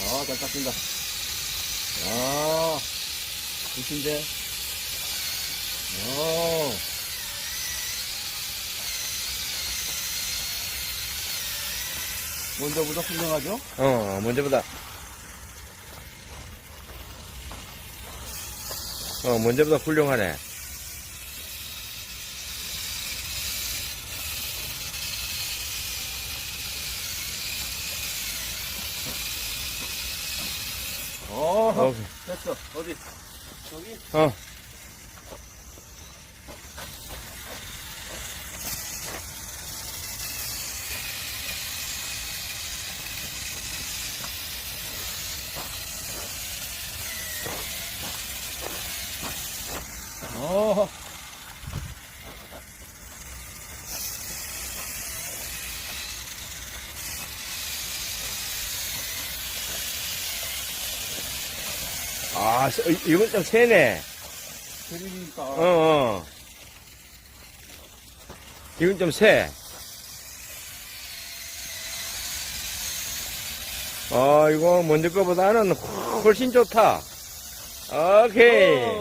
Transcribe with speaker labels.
Speaker 1: 잘 닦인다. 아, 좋은데? 먼저보다 훌륭하죠?
Speaker 2: 먼저보다. 먼저보다 훌륭하네. 오케이.
Speaker 1: 됐어. 어디? 저기?
Speaker 2: 이건 좀 세네.
Speaker 1: 그러니까.
Speaker 2: 이건 좀 세. 이거 먼저 거보다는 훨씬 좋다. 오케이.